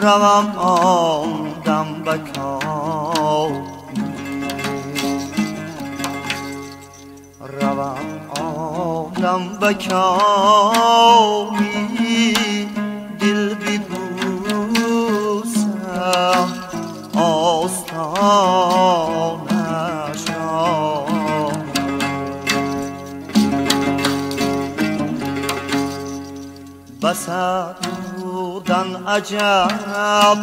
روانم بکامی روانم بکامی دل ببوسم آستانش را بسر بودن عجب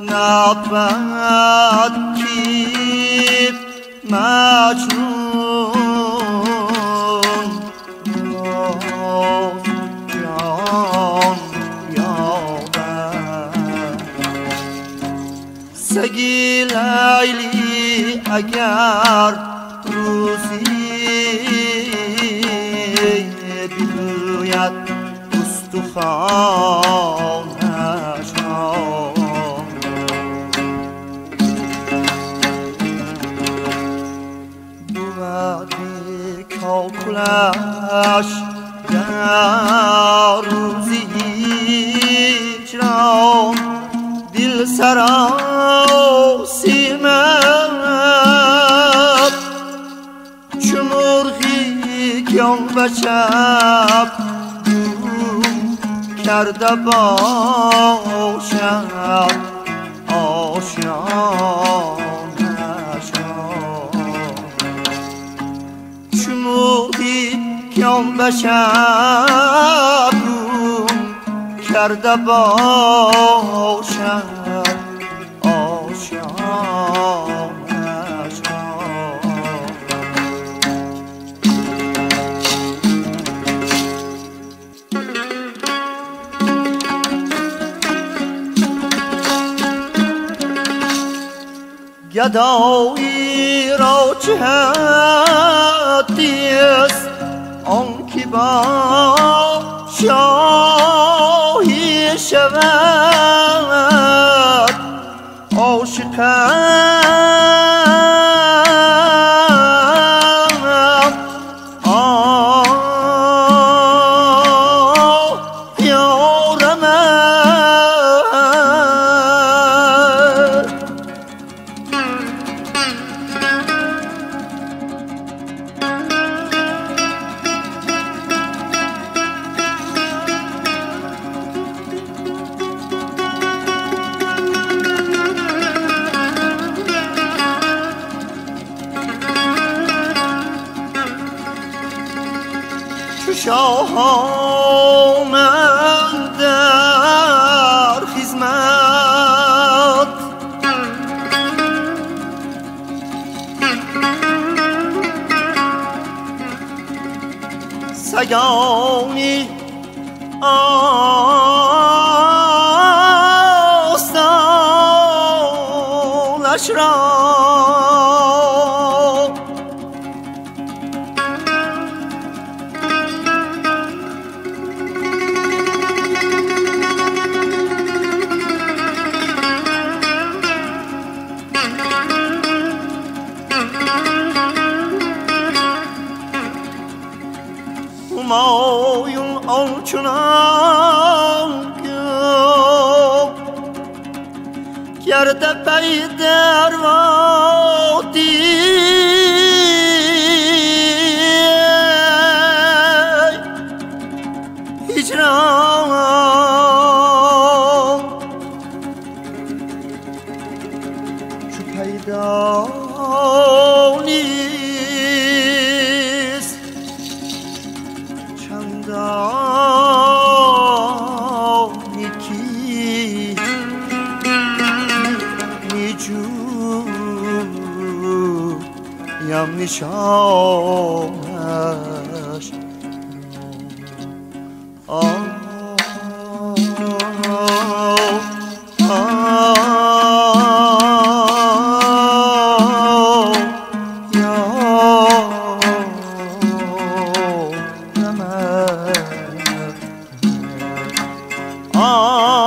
نبود که مجنون باز جان یابد سگی لیلی اگر روزی بگوید استخوانش را بود کاکلش در روزی هجران دل سراسیمد چو مرغی که آن بچب کرده باشد آشیانش را چو مرغی که آن بشب کرده باشد آشیانش را گدایی را چه حدی است آن که با شاهی شود عاشقم یارم شاه آمد در خدمت سگانی آستانش را همایون آنچنان کرده پی در وادی هجران چو پیدا نیست چندان یکی نیجویم نشانش Ah